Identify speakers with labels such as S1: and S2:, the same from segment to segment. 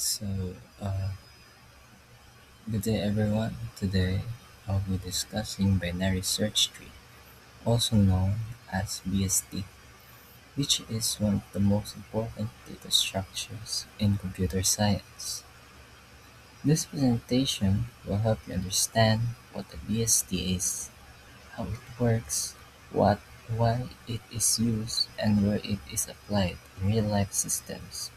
S1: So, uh, Good day everyone. Today I'll be discussing binary search tree, also known as BST, which is one of the most important data structures in computer science. This presentation will help you understand what a BST is, how it works, why it is used, and where it is applied in real-life systems.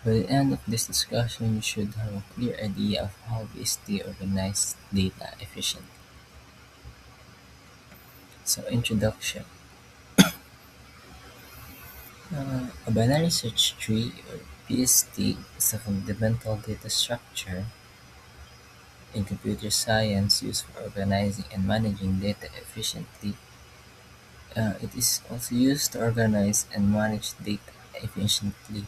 S1: By the end of this discussion, you should have a clear idea of how BST organizes data efficiently. So, introduction. A binary search tree, or BST, is a fundamental data structure in computer science used for organizing and managing data efficiently. It is also used to organize and manage data efficiently.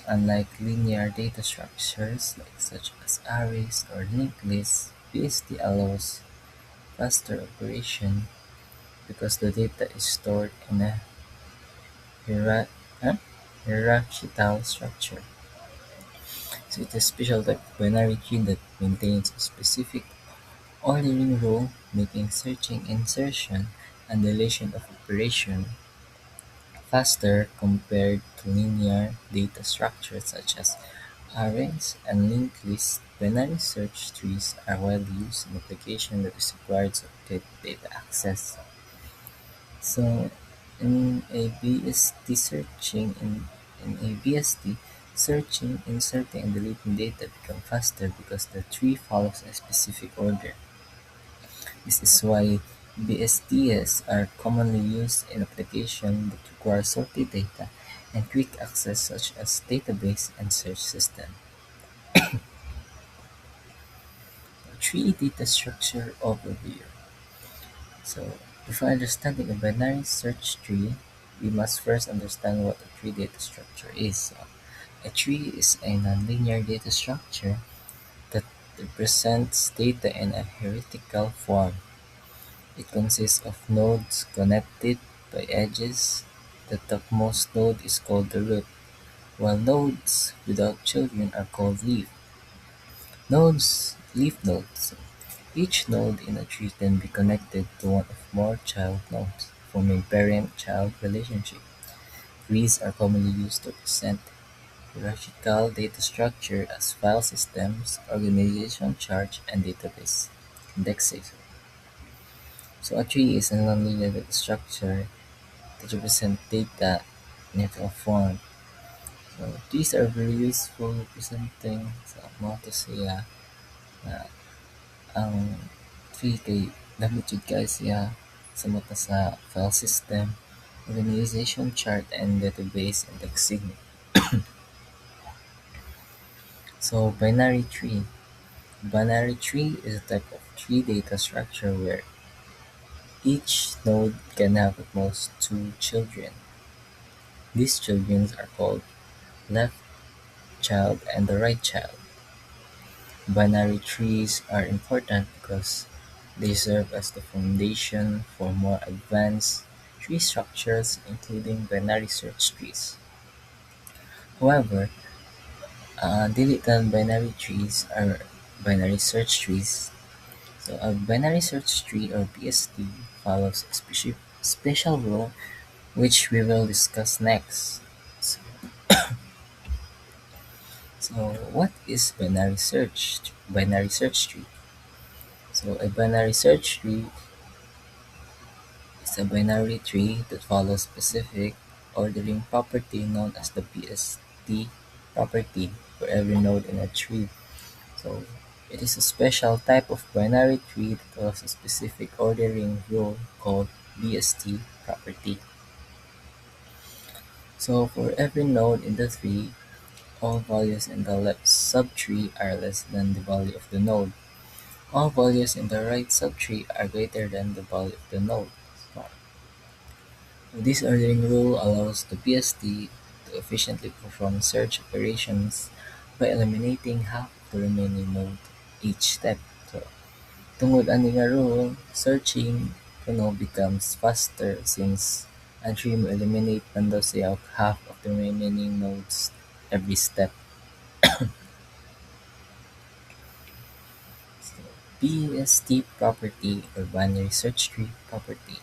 S1: Unlike linear data structures such as arrays or linked lists, BST allows faster operation because the data is stored in a hierar- huh? hierarchical structure. So it's a special type of binary tree that maintains a specific ordering rule, making searching, insertion, and deletion of operation faster compared to linear data structures such as arrays and linked lists. Binary search trees are widely used in applications that is required to get data access. So in a BST searching in a BST, searching, inserting, and deleting data become faster because the tree follows a specific order. This is why BSTs are commonly used in applications that require sorted data and quick access such as database and search system. Tree data structure overview. So before understanding a binary search tree, we must first understand what a tree data structure is. A tree is a nonlinear data structure that represents data in a hierarchical form. It consists of nodes connected by edges. The topmost node is called the root, while nodes without children are called leaf nodes. Each node in a tree can be connected to one or more child nodes, forming parent-child relationship. Trees are commonly used to represent hierarchical data structure as file systems, organization charts, and database indexes. So a tree is a nonlinear data structure that represents data in a form. So trees are very useful representing sa mga to siya na ang tree kay gamit jud kaayo siya sa mata sa file system, organization chart, and database indexing. So binary tree. Binary tree is a type of tree data structure where each node can have at most two children. These children are called left child and the right child. Binary trees are important because they serve as the foundation for more advanced tree structures, including binary search trees. However, deleted binary trees are binary search trees. So a binary search tree, or BST, follows a special rule which we will discuss next. So, so what is binary search tree? So a binary search tree is a binary tree that follows specific ordering property known as the BST property for every node in a tree. So it is a special type of binary tree that follows a specific ordering rule called BST property. So for every node in the tree, all values in the left subtree are less than the value of the node. All values in the right subtree are greater than the value of the node. So this ordering rule allows the BST to efficiently perform search operations by eliminating half of the remaining node each step. So, tungod ani nga rule, searching becomes faster since ang tree mo eliminate man daw siya og half of the remaining nodes every step. So, BST property or binary search tree property.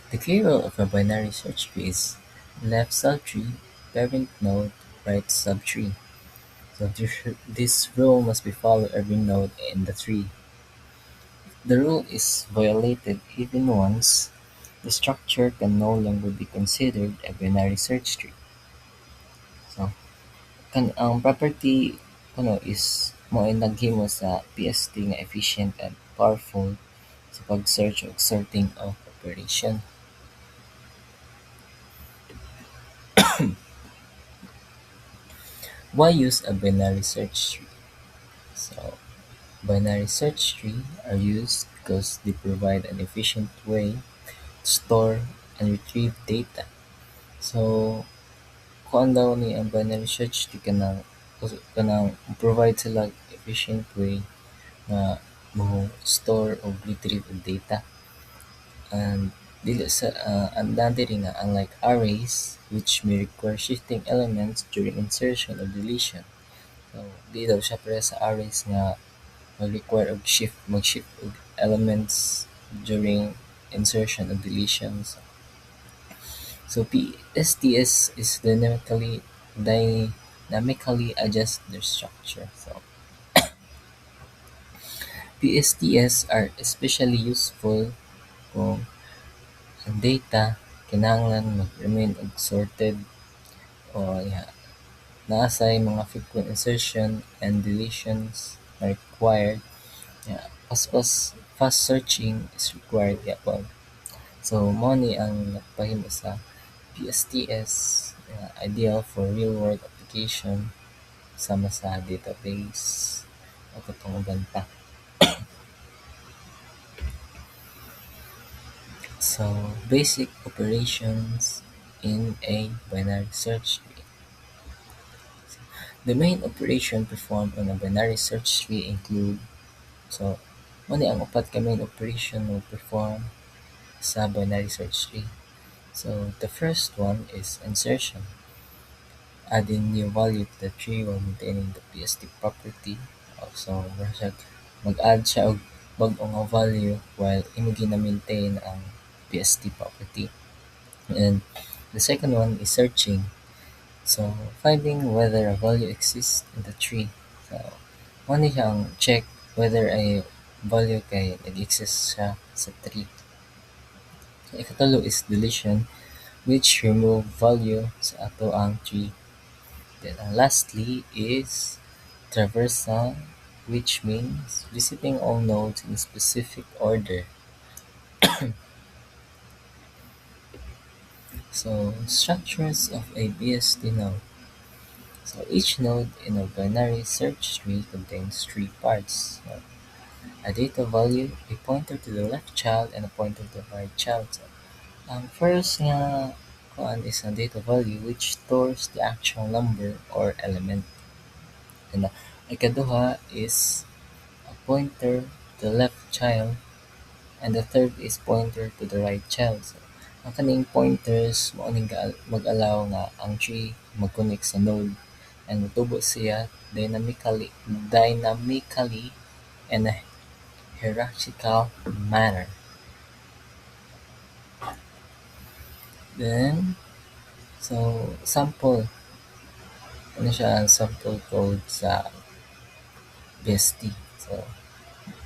S1: The key rule of a binary search tree is left subtree, parent node, right subtree. So this rule must be followed every node in the tree. The rule is violated even once, the structure can no longer be considered a binary search tree. So, ang property is mao ang naghimo sa PST nga efficient and powerful sa pag-search ug sorting of operation. Why use a binary search tree? So, binary search tree are used because they provide an efficient way to store and retrieve data. So, kung daw ni ang binary search tree kanang provide sila efficient way na mo store o retrieve og data. And dili sa andan diri nga unlike arrays which may require shifting elements during insertion or deletion. So, di daw siya para sa arrays nga mag-require og mag-shift og elements during insertion or deletions. So PSTS is dynamically adjust their structure. So PSTS are especially useful kung ang data kinahanglan mag-remain og sorted o naasay mga frequent insertion and deletions na required. Fast searching is required yapon. So mao ni ang nagpahimo sa PSTS ideal for real-world application sama sa database o katong uban pa. So basic operations in a binary search tree. The main operation performed on a binary search tree include so mao ni ang upat ka main operation mo perform sa binary search tree. So the first one is insertion. Adding new value to the tree while maintaining the PST property. So mag-add siya og bag-o nga value while imo gina-maintain ang PST property. And the second one is searching. So finding whether a value exists in the tree. So mao ni siya ang check whether a value kay nag-exist siya sa tree. So, ikatulo is deletion which remove value sa ato ang tree. Then lastly is traversal, which means visiting all nodes in a specific order. So structures of a BST node. So each node in a binary search tree contains three parts. So, a data value, a pointer to the left child, and a pointer to the right child. So, ang first nga kuan is a data value which stores the actual number or element. And ikaduha is a pointer to the left child and the third is pointer to the right child. So, ang kaning pointers mao ning mag-allow nga ang tree mag-connect sa node and motubo siya dynamically in a hierarchical manner. Then, so sample ano siya ang sample code sa BST. So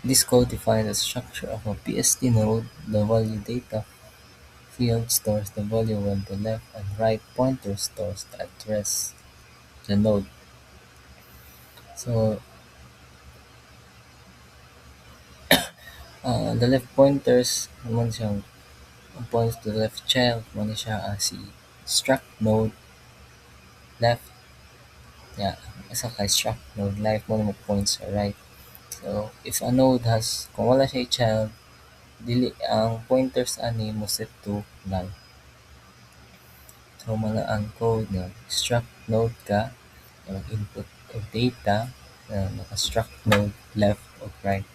S1: this code defines the structure of a BST node. The value data field stores the value while the left and right pointer stores the address the node. So the left pointers naman siyang points to the left child mo ni siya si struct node left asa ka struct node left mo mo points sa right. So if a node has kung wala siya child dili ang pointers ani mo set to null. So mala ang code nga struct node ka mag-input of data na naka-struct node left or right.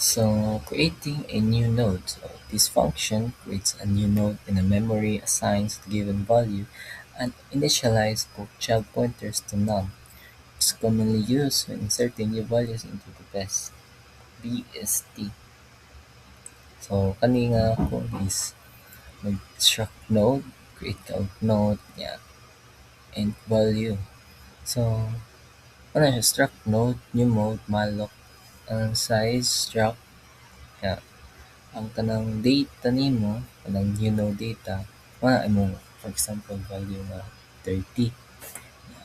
S1: So creating a new node. So this function creates a new node in a memory, assigns the given value, and initializes both child pointers to none. It's commonly used when inserting new values into the BST. So kani nga ko is mag-struct node, create count node, yeah, and value. So ano siya, struct node, new mode, malloc, ang size, struct, yeah. Ang kanang data nimo, kanang new node data, wala mo, for example, value nga 30.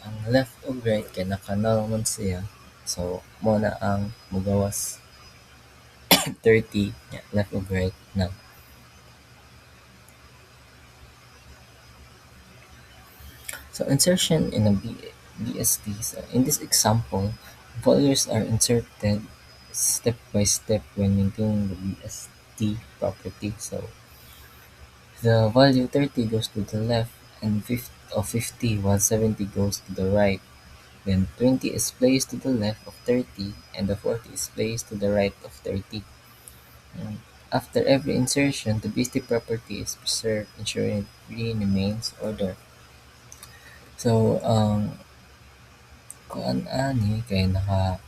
S1: Ang left ug right kay naka-null man siya. So, mo na ang mugawas 30, yeah, left ug right na. So insertion in a BST. So in this example, values are inserted step by step when maintaining the BST property. So the value 30 goes to the left and 50 while 70 goes to the right. Then 20 is placed to the left of 30 and the 40 is placed to the right of 30. And after every insertion, the BST property is preserved, ensuring it remains order. So, kuan ani kay naka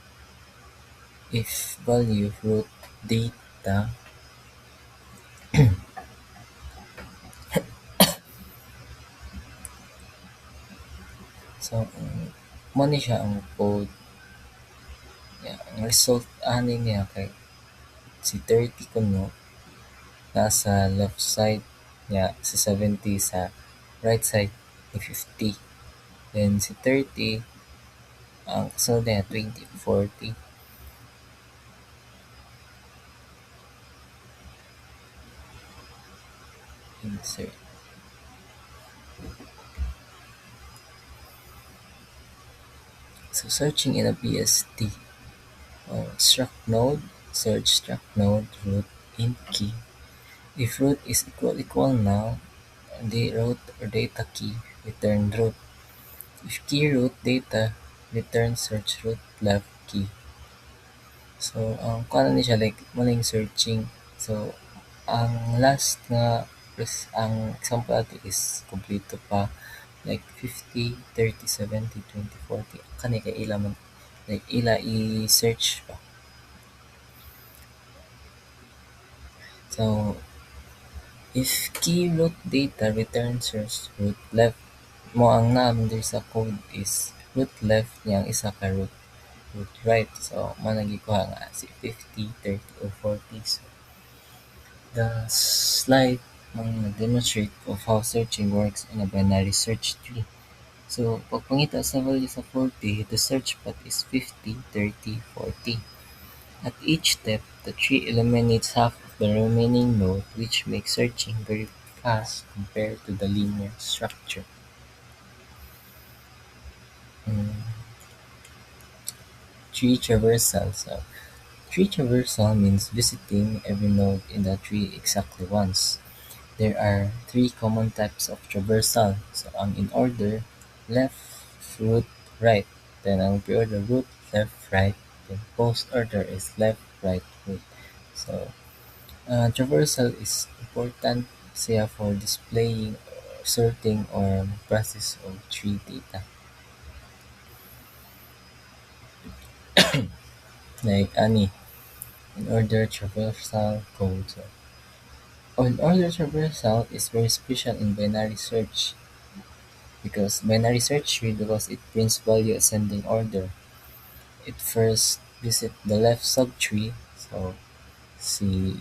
S1: if value root data so mo ni siya ang code yeah, ang result ani niya kay si 30 kuno nasa left side niya si 70 sa right side ni 50 then si 30 ang kasunod niya 20 40 insert. So searching in a BST struct node search struct node root in key. If root is equal now, the root or data key return root. If key root data, return search root left key. So, kung ano ni siya, like, maling searching. So, ang last nga, ang example natin is kompleto pa. Like, 50, 30, 70, 20, 40. Kani kay ila man, like, ila i-search pa. So, if key root data return search root left, mo ang naam there sa code is root left niyang isa ka root right. So, managikuha nga si 50, 30, or 40. So, the slide demonstrate of how searching works in a binary search tree. So, pag pangita sa value sa 40, the search path is 50, 30, 40. At each step, the tree eliminates half of the remaining node, which makes searching very fast compared to the linear structure. Mm, Tree traversal. So, tree traversal means visiting every node in the tree exactly once. There are three common types of traversal. So, ang in order, left, root, right. Then ang pre-order root, left, right. Then post order is left, right, root. So, traversal is important siya for displaying, sorting, or process of tree data. Like ani, in order traversal code. So, in order traversal is very special in binary search because binary search tree because it prints value ascending order. It first visit the left subtree, so si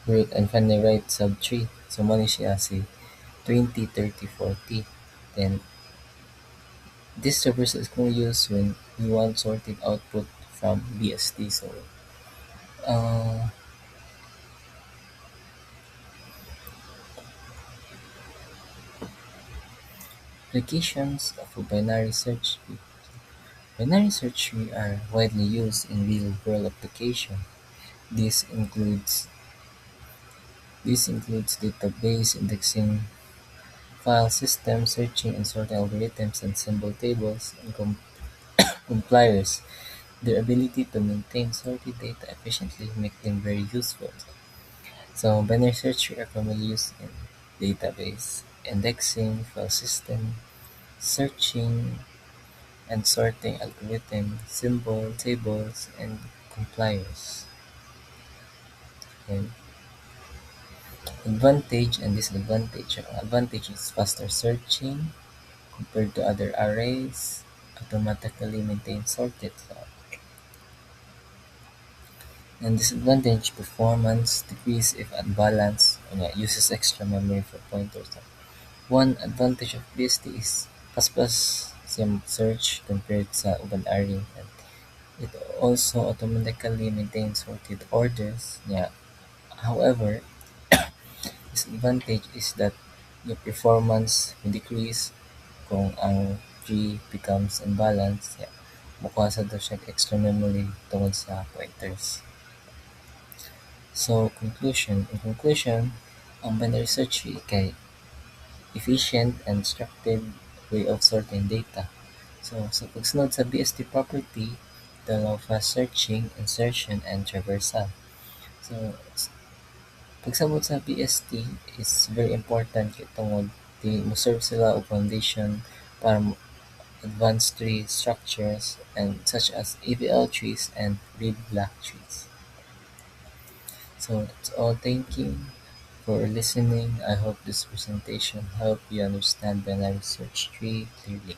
S1: root and finally right subtree. So mo ni siya si 20, 30, 40. Then this traversal is going to use when we want sorted output from BST. So uh, applications of a binary search tree. Binary search tree are widely used in real-world application. This includes database indexing, file system searching and sorting algorithms, and symbol tables and compliers. Their ability to maintain sorted data efficiently make them very useful. So binary search are commonly used in database indexing, file system, searching, and sorting algorithm, symbol tables, and compilers. And advantage and disadvantage. Ang advantage is faster searching compared to other arrays, automatically maintain sorted. So, and disadvantage performance decrease if unbalanced and uses extra memory for pointers. So, one advantage of BST is fast sim search compared sa urban array. And it also automatically maintains sorted orders. Yeah. However, disadvantage is that the performance will decrease kung ang tree becomes unbalanced. Yeah. Bukasan daw siya extra memory tungod sa pointers. So, in conclusion, ang binary search tree kay efficient and structured way of sorting data. So, sa pagsunod sa BST property, it allow fast searching, insertion, and traversal. So, pagsabot sa BST is very important kay tungod di mo serve sila og foundation para advanced tree structures and such as AVL trees and reed block trees. So that's all. Thank you for listening. I hope this presentation helped you understand binary search tree clearly.